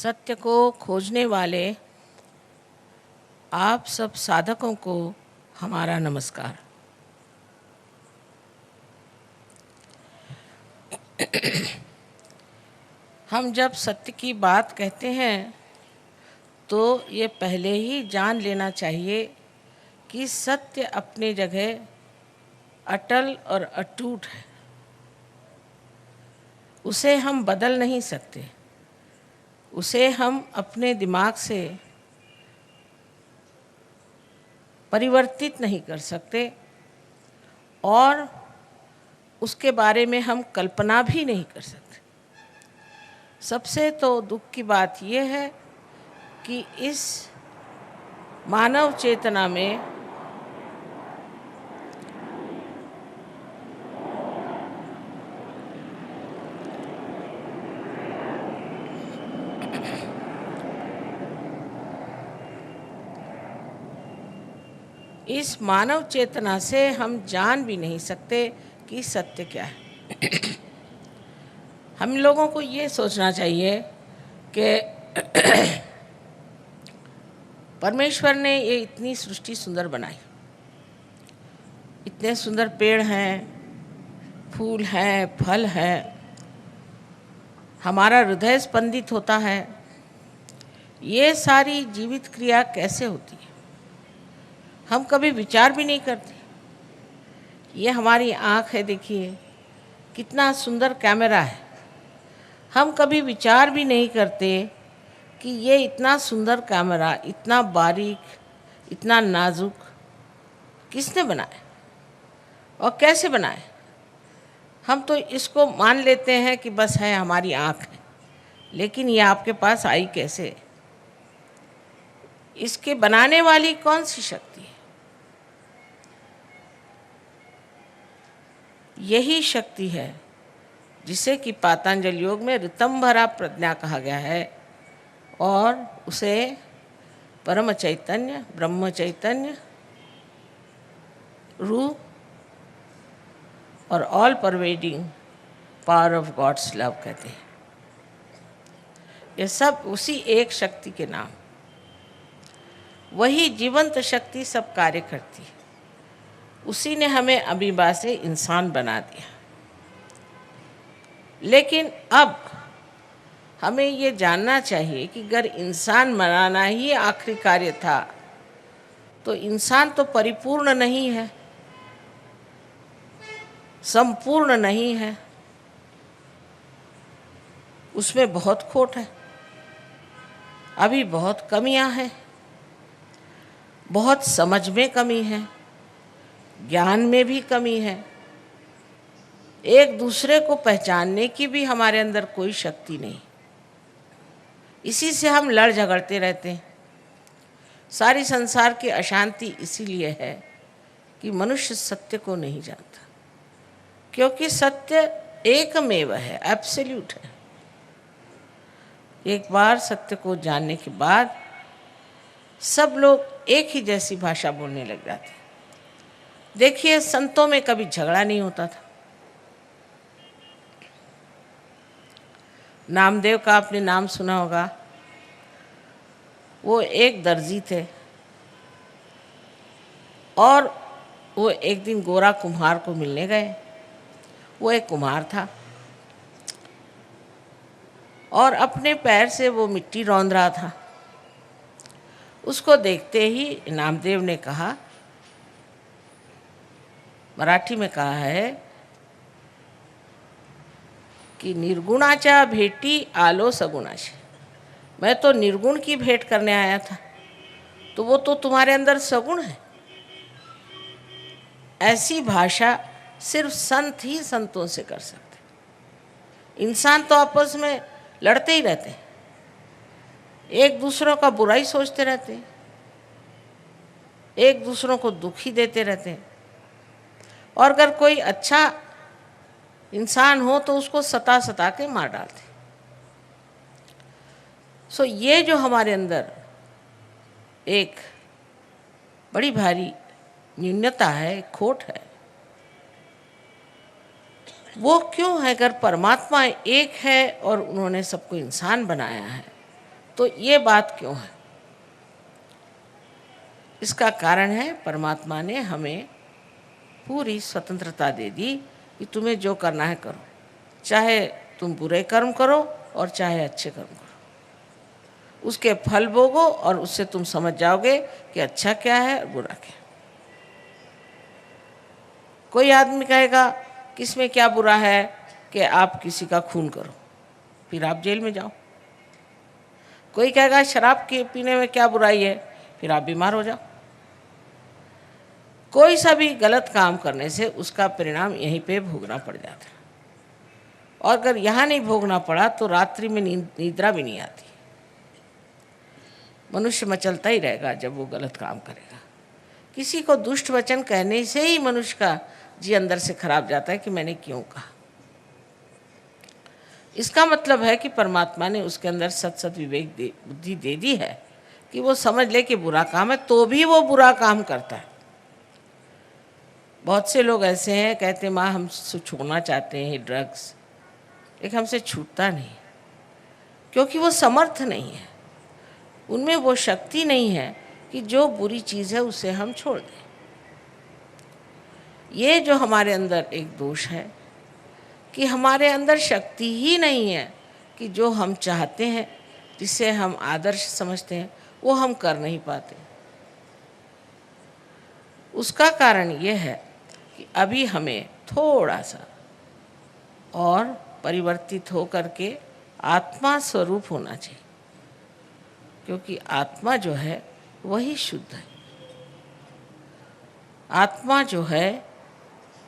सत्य को खोजने वाले आप सब साधकों को हमारा नमस्कार। हम जब सत्य की बात कहते हैं तो ये पहले ही जान लेना चाहिए कि सत्य अपनी जगह अटल और अटूट है। उसे हम बदल नहीं सकते, उसे हम अपने दिमाग से परिवर्तित नहीं कर सकते और उसके बारे में हम कल्पना भी नहीं कर सकते। सबसे तो दुख की बात यह है कि इस मानव चेतना में से हम जान भी नहीं सकते कि सत्य क्या है। हम लोगों को ये सोचना चाहिए कि परमेश्वर ने ये इतनी सृष्टि सुंदर बनाई, इतने सुंदर पेड़ हैं, फूल हैं, फल हैं, हमारा हृदय स्पंदित होता है। ये सारी जीवित क्रिया कैसे होती है हम कभी विचार भी नहीं करते। ये हमारी आँख है, देखिए कितना सुंदर कैमरा है। हम कभी विचार भी नहीं करते कि ये इतना सुंदर कैमरा, इतना बारीक, इतना नाजुक किसने बनाया और कैसे बनाया। हम तो इसको मान लेते हैं कि बस है, हमारी आँख है, लेकिन ये आपके पास आई कैसे? इसके बनाने वाली कौन सी शक्ति है? यही शक्ति है जिसे कि पातंजल योग में ऋतंभरा प्रज्ञा कहा गया है और उसे परम चैतन्य, ब्रह्म चैतन्य, रूह और all pervading power of God's love कहते हैं। ये सब उसी एक शक्ति के नाम, वही जीवंत शक्ति सब कार्य करती है। उसी ने हमें अमीबा से इंसान बना दिया। लेकिन अब हमें ये जानना चाहिए कि अगर इंसान बनाना ही आखिरी कार्य था तो इंसान तो परिपूर्ण नहीं है, संपूर्ण नहीं है, उसमें बहुत खोट है, अभी बहुत कमियां हैं, बहुत समझ में कमी है, ज्ञान में भी कमी है, एक दूसरे को पहचानने की भी हमारे अंदर कोई शक्ति नहीं। इसी से हम लड़ झगड़ते रहते हैं। सारी संसार की अशांति इसीलिए है कि मनुष्य सत्य को नहीं जानता, क्योंकि सत्य एकमेव है, एब्सोल्यूट है। एक बार सत्य को जानने के बाद सब लोग एक ही जैसी भाषा बोलने लग जाते। देखिए, संतों में कभी झगड़ा नहीं होता था। नामदेव का आपने नाम सुना होगा। वो एक दर्जी थे और वो एक दिन गोरा कुम्हार को मिलने गए। वो एक कुम्हार था और अपने पैर से वो मिट्टी रौंद रहा था। उसको देखते ही नामदेव ने कहा, मराठी में कहा है कि निर्गुणाच्या भेटी आलो सगुणाशी। मैं तो निर्गुण की भेंट करने आया था, तो वो तो तुम्हारे अंदर सगुण है। ऐसी भाषा सिर्फ संत ही संतों से कर सकते। इंसान तो आपस में लड़ते ही रहते हैं, एक दूसरों का बुराई सोचते रहते हैं, एक दूसरों को दुखी देते रहते हैं। और अगर कोई अच्छा इंसान हो तो उसको सता सता के मार डालते। सो ये जो हमारे अंदर एक बड़ी भारी न्यूनता है, खोट है, वो क्यों है? अगर परमात्मा एक है और उन्होंने सबको इंसान बनाया है तो ये बात क्यों है? इसका कारण है परमात्मा ने हमें पूरी स्वतंत्रता दे दी कि तुम्हें जो करना है करो, चाहे तुम बुरे कर्म करो और चाहे अच्छे कर्म करो। उसके फल भोगो और उससे तुम समझ जाओगे कि अच्छा क्या है और बुरा क्या है। कोई आदमी कहेगा कि इसमें क्या बुरा है कि आप किसी का खून करो, फिर आप जेल में जाओ। कोई कहेगा शराब के पीने में क्या बुराई है, फिर आप बीमार हो जाओ। कोई सा भी गलत काम करने से उसका परिणाम यहीं पे भोगना पड़ जाता है, और अगर यहाँ नहीं भोगना पड़ा तो रात्रि में निद्रा भी नहीं आती। मनुष्य मचलता ही रहेगा जब वो गलत काम करेगा। किसी को दुष्ट वचन कहने से ही मनुष्य का जी अंदर से खराब जाता है कि मैंने क्यों कहा। इसका मतलब है कि परमात्मा ने उसके अंदर सत विवेक बुद्धि दे दी है कि वो समझ ले कि बुरा काम है, तो भी वो बुरा काम करता है। बहुत से लोग ऐसे हैं, कहते हैं माँ हम छोड़ना चाहते हैं ड्रग्स, लेकिन हमसे छूटता नहीं, क्योंकि वो समर्थ नहीं है, उनमें वो शक्ति नहीं है कि जो बुरी चीज़ है उसे हम छोड़ दें। ये जो हमारे अंदर एक दोष है कि हमारे अंदर शक्ति ही नहीं है कि जो हम चाहते हैं, जिसे हम आदर्श समझते हैं, वो हम कर नहीं पाते। उसका कारण ये है कि अभी हमें थोड़ा सा और परिवर्तित हो करके आत्मा स्वरूप होना चाहिए, क्योंकि आत्मा जो है वही शुद्ध है। आत्मा जो है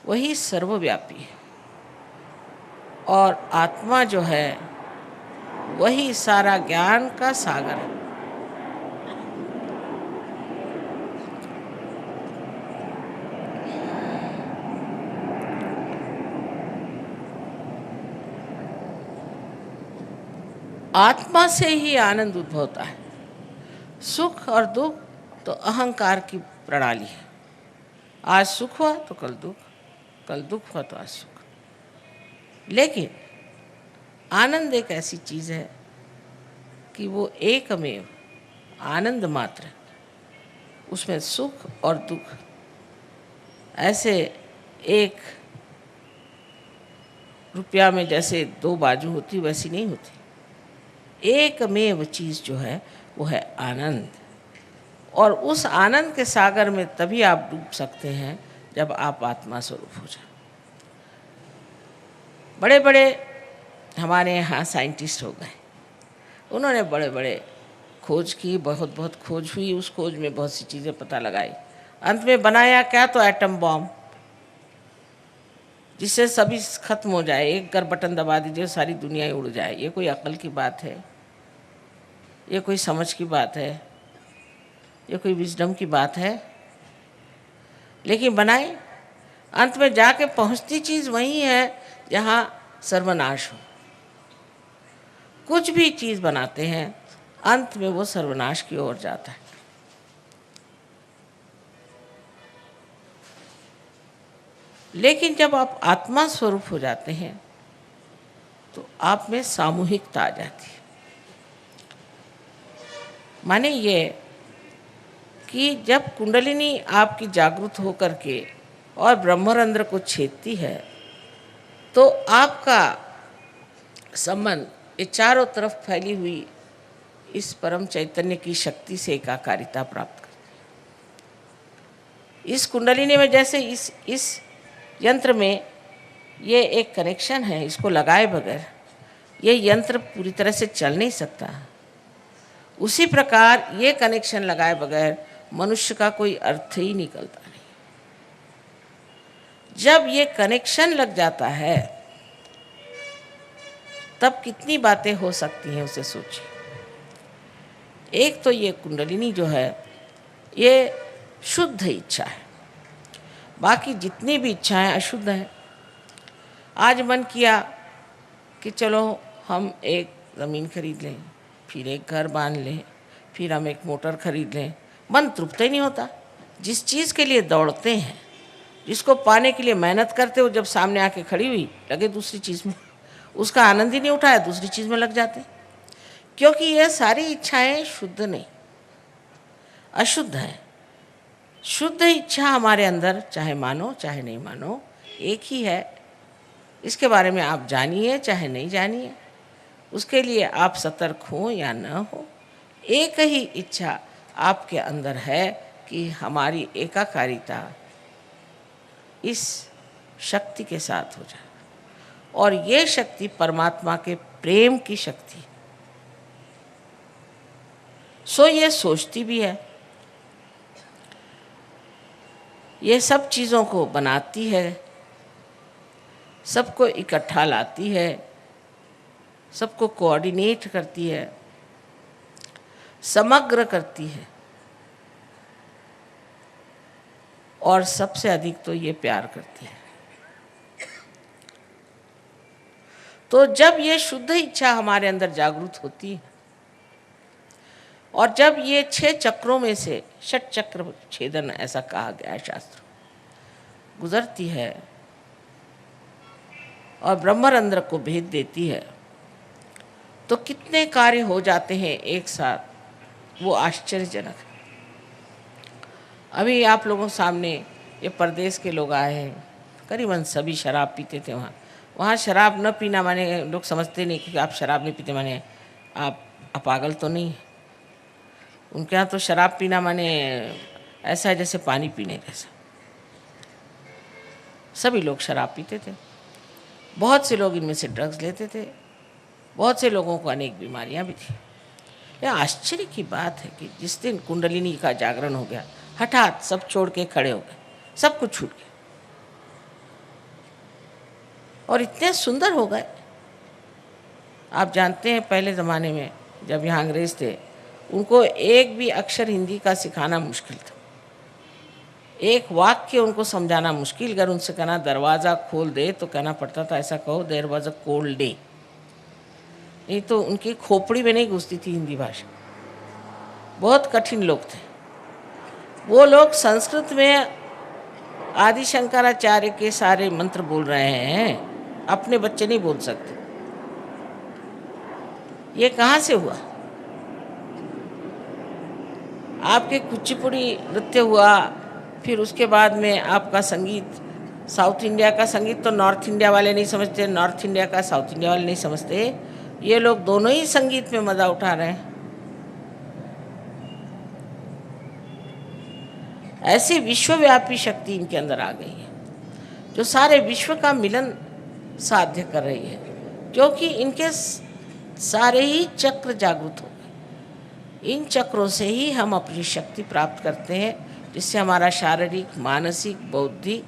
वही सर्वव्यापी है, और आत्मा जो है वही सारा ज्ञान का सागर है। आत्मा से ही आनंद उद्भव होता है। सुख और दुख तो अहंकार की प्रणाली है। आज सुख हुआ तो कल दुख, कल दुख हुआ तो आज सुख। लेकिन आनंद एक ऐसी चीज़ है कि वो एकमेव आनंद मात्र है। उसमें सुख और दुख ऐसे एक रुपया में जैसे दो बाजू होती वैसी नहीं होती। एकमेव चीज़ जो है वो है आनंद, और उस आनंद के सागर में तभी आप डूब सकते हैं जब आप आत्मा स्वरूप हो जाए। बड़े बड़े हमारे यहाँ साइंटिस्ट हो गए, उन्होंने बड़े बड़े खोज की, बहुत बहुत खोज हुई, उस खोज में बहुत सी चीज़ें पता लगाई। अंत में बनाया क्या? तो एटम बॉम्ब, जिससे सभी खत्म हो जाए। एक कर बटन दबा दीजिए, सारी दुनिया ही उड़ जाए। ये कोई अकल की बात है? ये कोई समझ की बात है? ये कोई विजडम की बात है? लेकिन बनाए, अंत में जाके पहुंचती चीज़ वही है जहाँ सर्वनाश हो। कुछ भी चीज़ बनाते हैं अंत में वो सर्वनाश की ओर जाता है। लेकिन जब आप आत्मा स्वरूप हो जाते हैं तो आप में सामूहिकता आ जाती है। माने ये कि जब कुंडलिनी आपकी जागृत होकर के और ब्रह्मरंध्र को छेदती है तो आपका संबंध ये चारों तरफ फैली हुई इस परम चैतन्य की शक्ति से एकाकारिता प्राप्त करती है। इस कुंडलिनी में जैसे इस यंत्र में ये एक कनेक्शन है, इसको लगाए बगैर ये यंत्र पूरी तरह से चल नहीं सकता। उसी प्रकार ये कनेक्शन लगाए बगैर मनुष्य का कोई अर्थ ही निकलता नहीं। जब ये कनेक्शन लग जाता है तब कितनी बातें हो सकती हैं, उसे सोचिए। एक तो ये कुंडलिनी जो है ये शुद्ध इच्छा है, बाकी जितनी भी इच्छाएं अशुद्ध हैं। आज मन किया कि चलो हम एक ज़मीन खरीद लें, फिर एक घर बांध लें, फिर हम एक मोटर खरीद लें, मन तृप्त ही नहीं होता। जिस चीज़ के लिए दौड़ते हैं, जिसको पाने के लिए मेहनत करते हो, जब सामने आके खड़ी हुई लगे दूसरी चीज़ में, उसका आनंद ही नहीं उठाया, दूसरी चीज़ में लग जाते। क्योंकि ये सारी इच्छाएं शुद्ध नहीं, अशुद्ध है। शुद्ध इच्छा हमारे अंदर, चाहे मानो चाहे नहीं मानो, एक ही है। इसके बारे में आप जानिए चाहे नहीं जानिए, उसके लिए आप सतर्क हो या न हो, एक ही इच्छा आपके अंदर है कि हमारी एकाकारिता इस शक्ति के साथ हो जाए। और ये शक्ति परमात्मा के प्रेम की शक्ति, सो ये सोचती भी है, ये सब चीज़ों को बनाती है, सबको इकट्ठा लाती है, सबको कोऑर्डिनेट करती है, समग्र करती है, और सबसे अधिक तो ये प्यार करती है। तो जब ये शुद्ध इच्छा हमारे अंदर जागृत होती है और जब ये 6 चक्रों में से षट चक्र छेदन ऐसा कहा गया है शास्त्र, गुजरती है और ब्रह्मरंध्र को भेद देती है, तो कितने कार्य हो जाते हैं एक साथ, वो आश्चर्यजनक है। अभी आप लोगों के सामने ये परदेश के लोग आए हैं, करीबन सभी शराब पीते थे। वहाँ शराब न पीना माने, लोग समझते नहीं कि आप शराब नहीं पीते माने आप पागल तो नहीं। उनके यहाँ तो शराब पीना माने ऐसा है जैसे पानी पीने जैसा। सभी लोग शराब पीते थे, बहुत से लोग इनमें से ड्रग्स लेते थे, बहुत से लोगों को अनेक बीमारियाँ भी थी। यह आश्चर्य की बात है कि जिस दिन कुंडलिनी का जागरण हो गया, हठात सब छोड़ के खड़े हो गए, सब कुछ छूट गया और इतने सुंदर हो गए। आप जानते हैं पहले ज़माने में जब यहाँ अंग्रेज़ थे, उनको एक भी अक्षर हिंदी का सिखाना मुश्किल था, एक वाक्य उनको समझाना मुश्किल। अगर उनसे कहना दरवाज़ा खोल दे तो कहना पड़ता था ऐसा कहो, there was a cold day, नहीं तो उनकी खोपड़ी में नहीं घुसती थी हिंदी भाषा। बहुत कठिन लोग थे वो लोग। संस्कृत में आदि शंकराचार्य के सारे मंत्र बोल रहे हैं, अपने बच्चे नहीं बोल सकते। ये कहाँ से हुआ? आपके कुचिपुड़ी नृत्य हुआ, फिर उसके बाद में आपका संगीत, साउथ इंडिया का संगीत तो नॉर्थ इंडिया वाले नहीं समझते, नॉर्थ इंडिया का साउथ इंडिया वाले नहीं समझते। ये लोग दोनों ही संगीत में मज़ा उठा रहे हैं। ऐसी विश्वव्यापी शक्ति इनके अंदर आ गई है जो सारे विश्व का मिलन साध्य कर रही है, क्योंकि इनके सारे ही चक्र जागृत हो गए। इन चक्रों से ही हम अपनी शक्ति प्राप्त करते हैं, जिससे हमारा शारीरिक, मानसिक, बौद्धिक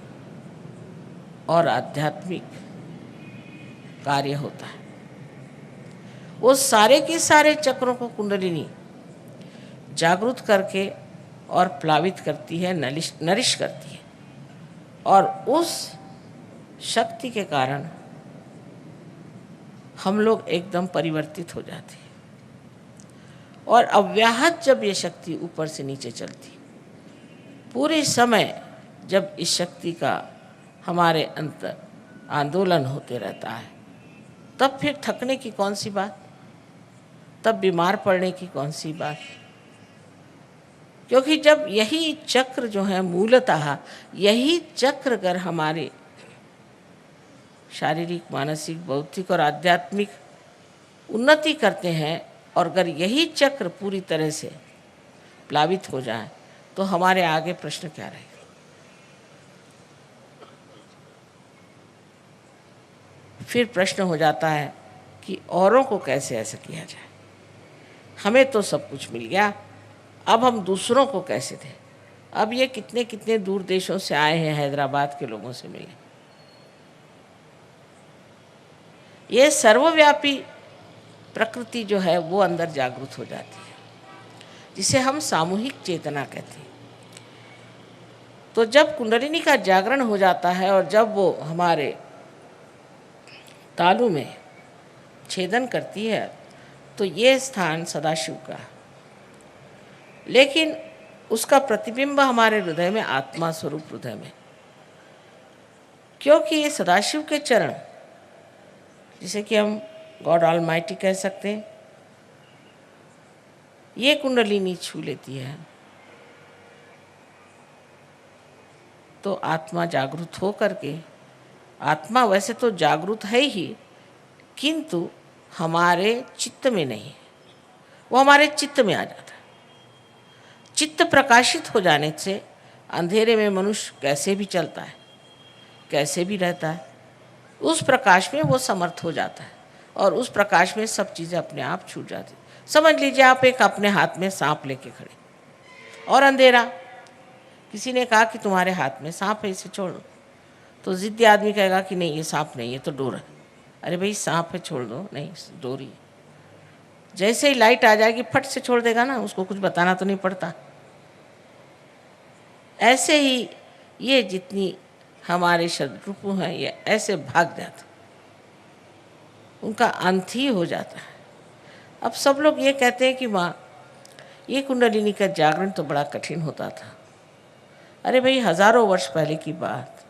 और आध्यात्मिक कार्य होता है। वो सारे के सारे चक्रों को कुंडलिनी जागृत करके और प्लावित करती है, नरिश करती है, और उस शक्ति के कारण हम लोग एकदम परिवर्तित हो जाते हैं। और अव्याहत जब ये शक्ति ऊपर से नीचे चलती, पूरे समय जब इस शक्ति का हमारे अंतर आंदोलन होते रहता है, तब फिर थकने की कौन सी बात, तब बीमार पड़ने की कौन सी बात। क्योंकि जब यही चक्र जो है मूलतः, यही चक्र अगर हमारे शारीरिक, मानसिक, बौद्धिक और आध्यात्मिक उन्नति करते हैं, और अगर यही चक्र पूरी तरह से प्लावित हो जाए, तो हमारे आगे प्रश्न क्या रहेगा? फिर प्रश्न हो जाता है कि औरों को कैसे ऐसा किया जाए। हमें तो सब कुछ मिल गया, अब हम दूसरों को कैसे दें? अब ये कितने कितने दूर देशों से आए हैं, हैदराबाद के लोगों से मिले। ये सर्वव्यापी प्रकृति जो है वो अंदर जागृत हो जाती है, जिसे हम सामूहिक चेतना कहते हैं। तो जब कुंडलिनी का जागरण हो जाता है और जब वो हमारे तालु में छेदन करती है, तो ये स्थान सदाशिव का है, लेकिन उसका प्रतिबिंब हमारे हृदय में, आत्मा स्वरूप हृदय में, क्योंकि ये सदाशिव के चरण, जिसे कि हम गॉड ऑलमाइटी कह सकते हैं, ये कुंडलिनी छू लेती है तो आत्मा जागृत हो करके, आत्मा वैसे तो जागृत है ही, किंतु हमारे चित्त में नहीं है, वो हमारे चित्त में आ जाता है। चित्त प्रकाशित हो जाने से अंधेरे में मनुष्य कैसे भी चलता है, कैसे भी रहता है, उस प्रकाश में वो समर्थ हो जाता है और उस प्रकाश में सब चीज़ें अपने आप छूट जाती। समझ लीजिए आप एक अपने हाथ में सांप लेके खड़े और अंधेरा, किसी ने कहा कि तुम्हारे हाथ में सांप है, इसे छोड़ दो, तो ज़िद्दी आदमी कहेगा कि नहीं ये सांप नहीं, ये तो डोर है। अरे भाई सांप है, छोड़ दो, नहीं डोरी है। जैसे ही लाइट आ जाएगी फट से छोड़ देगा ना, उसको कुछ बताना तो नहीं पड़ता। ऐसे ही ये जितनी हमारे शत्रु हैं ये ऐसे भाग जाते, उनका अंत ही हो जाता है। अब सब लोग ये कहते हैं कि माँ ये कुंडलिनी का जागरण तो बड़ा कठिन होता था। अरे भाई हजारों वर्ष पहले की बात,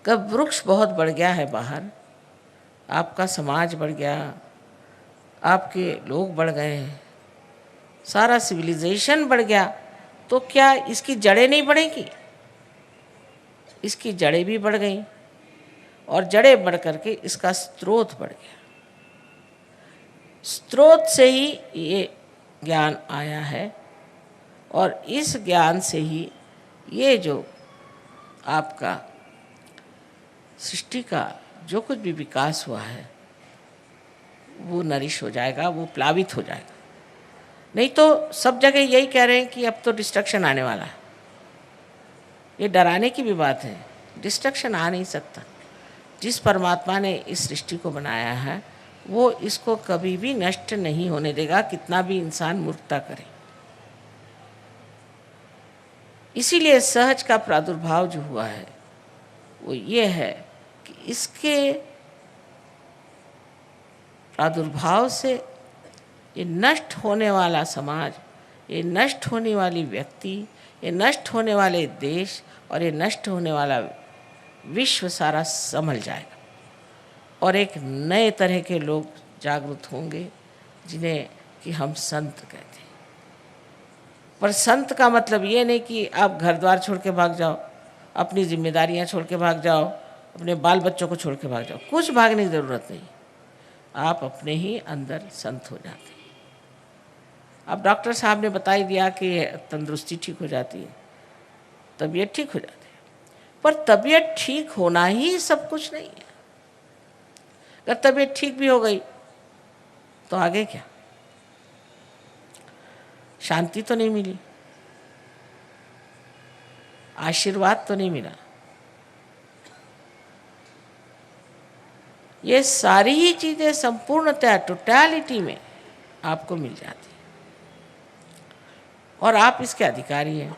कब वृक्ष बहुत बढ़ गया है बाहर, आपका समाज बढ़ गया, आपके लोग बढ़ गए, सारा सिविलाइजेशन बढ़ गया, तो क्या इसकी जड़ें नहीं बढ़ेंगी? इसकी जड़ें भी बढ़ गईं और जड़ें बढ़ करके इसका स्रोत बढ़ गया। स्रोत से ही ये ज्ञान आया है और इस ज्ञान से ही ये जो आपका सृष्टि का जो कुछ भी विकास हुआ है वो नरिश हो जाएगा, वो प्लावित हो जाएगा। नहीं तो सब जगह यही कह रहे हैं कि अब तो डिस्ट्रक्शन आने वाला है। ये डराने की भी बात है, डिस्ट्रक्शन आ नहीं सकता। जिस परमात्मा ने इस सृष्टि को बनाया है वो इसको कभी भी नष्ट नहीं होने देगा, कितना भी इंसान मूर्खता करे। इसीलिए सहज का प्रादुर्भाव जो हुआ है वो ये है कि इसके प्रादुर्भाव से ये नष्ट होने वाला समाज, ये नष्ट होने वाली व्यक्ति, ये नष्ट होने वाले देश और ये नष्ट होने वाला विश्व सारा संभल जाएगा और एक नए तरह के लोग जागृत होंगे जिन्हें कि हम संत कहते हैं। पर संत का मतलब ये नहीं कि आप घर द्वार छोड़ के भाग जाओ, अपनी जिम्मेदारियां छोड़ के भाग जाओ, अपने बाल बच्चों को छोड़ के भाग जाओ, कुछ भागने की ज़रूरत नहीं। आप अपने ही अंदर संत हो जाते हैं। अब डॉक्टर साहब ने बता ही दिया कि तंदुरुस्ती ठीक हो जाती है, तबीयत ठीक हो जाती है, पर तबीयत ठीक होना ही सब कुछ नहीं है। अगर तबीयत ठीक भी हो गई तो आगे क्या? शांति तो नहीं मिली, आशीर्वाद तो नहीं मिला। ये सारी ही चीज़ें संपूर्णतः टोटलिटी में आपको मिल जाती है और आप इसके अधिकारी हैं।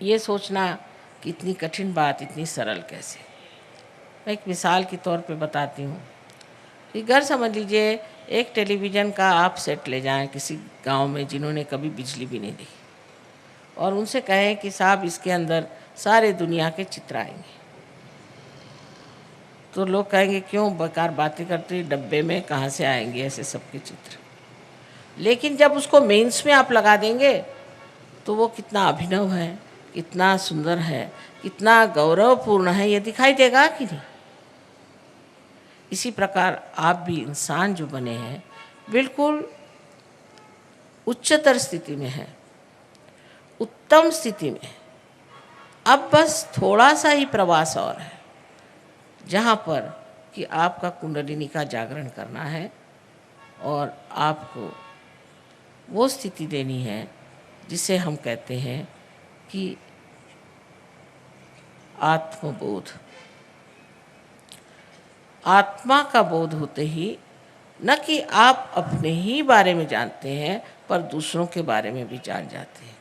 ये सोचना कि इतनी कठिन बात इतनी सरल कैसे। मैं एक मिसाल के तौर पे बताती हूँ कि घर समझ लीजिए एक टेलीविज़न का आप सेट ले जाएं किसी गांव में जिन्होंने कभी बिजली भी नहीं देखी और उनसे कहें कि साहब इसके अंदर सारे दुनिया के चित्र आएंगे, तो लोग कहेंगे क्यों बेकार बातें करते, डब्बे में कहाँ से आएंगे ऐसे सबके चित्र। लेकिन जब उसको मेंस में आप लगा देंगे तो वो कितना अभिनव है, कितना सुंदर है, कितना गौरवपूर्ण है, ये दिखाई देगा कि नहीं। इसी प्रकार आप भी इंसान जो बने हैं बिल्कुल उच्चतर स्थिति में है, उत्तम स्थिति में। अब बस थोड़ा सा ही प्रवास और है जहाँ पर कि आपका कुंडलिनी का जागरण करना है और आपको वो स्थिति देनी है जिसे हम कहते हैं कि आत्मबोध। आत्मा का बोध होते ही न कि आप अपने ही बारे में जानते हैं पर दूसरों के बारे में भी जान जाते हैं।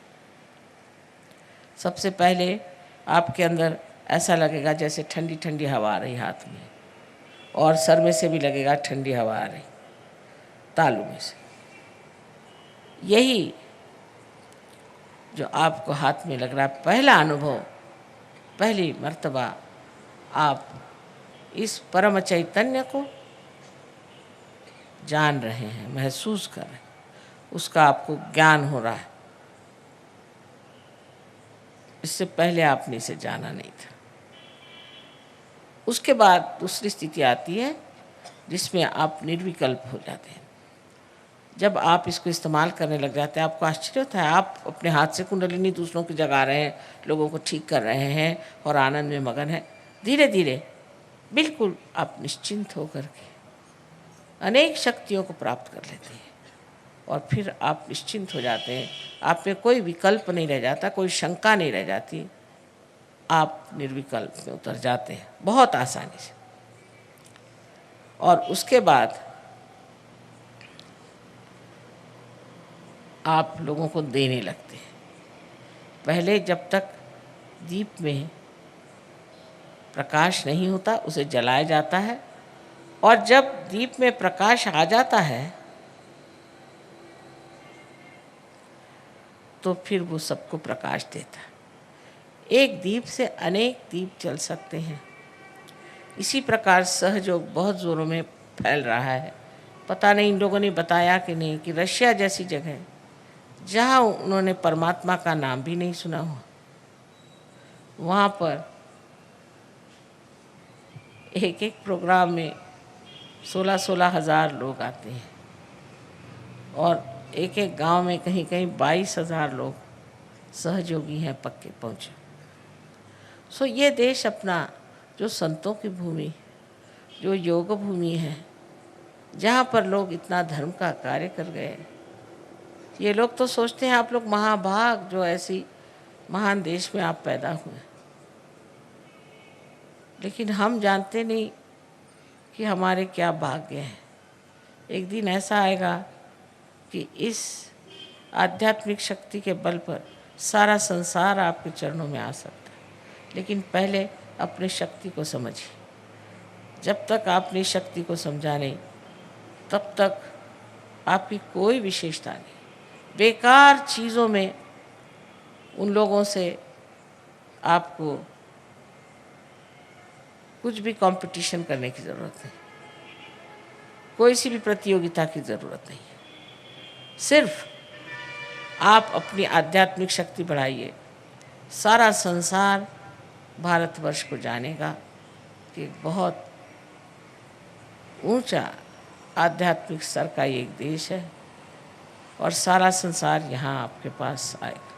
सबसे पहले आपके अंदर ऐसा लगेगा जैसे ठंडी ठंडी हवा आ रही हाथ में, और सर में से भी लगेगा ठंडी हवा आ रही, तालू में से। यही जो आपको हाथ में लग रहा है पहला अनुभव, पहली मर्तबा आप इस परम चैतन्य को जान रहे हैं, महसूस कर रहे हैं। उसका आपको ज्ञान हो रहा है। इससे पहले आपने इसे जाना नहीं था। उसके बाद दूसरी स्थिति आती है जिसमें आप निर्विकल्प हो जाते हैं। जब आप इसको इस्तेमाल करने लग जाते हैं, आपको आश्चर्य होता है, आप अपने हाथ से कुंडलिनी दूसरों की जगा रहे हैं, लोगों को ठीक कर रहे हैं और आनंद में मगन हैं। धीरे धीरे बिल्कुल आप निश्चिंत होकर के अनेक शक्तियों को प्राप्त कर लेते हैं और फिर आप निश्चिंत हो जाते हैं। आप में कोई विकल्प नहीं रह जाता, कोई शंका नहीं रह जाती, आप निर्विकल्प में उतर जाते हैं बहुत आसानी से। और उसके बाद आप लोगों को देने लगते हैं। पहले जब तक दीप में प्रकाश नहीं होता उसे जलाया जाता है, और जब दीप में प्रकाश आ जाता है तो फिर वो सबको प्रकाश देता है। एक दीप से अनेक दीप जल सकते हैं। इसी प्रकार सहयोग बहुत ज़ोरों में फैल रहा है। पता नहीं इन लोगों ने बताया कि नहीं कि रशिया जैसी जगह जहाँ उन्होंने परमात्मा का नाम भी नहीं सुना हुआ, वहाँ पर एक एक प्रोग्राम में 16-16 हज़ार लोग आते हैं और एक एक गांव में कहीं कहीं 22,000 लोग सहयोगी हैं पक्के पहुँचे। सो ये देश अपना जो संतों की भूमि, जो योग भूमि है, जहाँ पर लोग इतना धर्म का कार्य कर गए, ये लोग तो सोचते हैं आप लोग महाभाग जो ऐसी महान देश में आप पैदा हुए, लेकिन हम जानते नहीं कि हमारे क्या भाग्य हैं। एक दिन ऐसा आएगा कि इस आध्यात्मिक शक्ति के बल पर सारा संसार आपके चरणों में आ सकता है, लेकिन पहले अपनी शक्ति को समझिए। जब तक आपने शक्ति को समझा नहीं, तब तक आपकी कोई विशेषता नहीं। बेकार चीज़ों में उन लोगों से आपको कुछ भी कंपटीशन करने की ज़रूरत नहीं, कोई सी भी प्रतियोगिता की ज़रूरत नहीं है। सिर्फ आप अपनी आध्यात्मिक शक्ति बढ़ाइए, सारा संसार भारतवर्ष को जानेगा कि बहुत ऊंचा आध्यात्मिक स्तर का ये एक देश है और सारा संसार यहाँ आपके पास आएगा।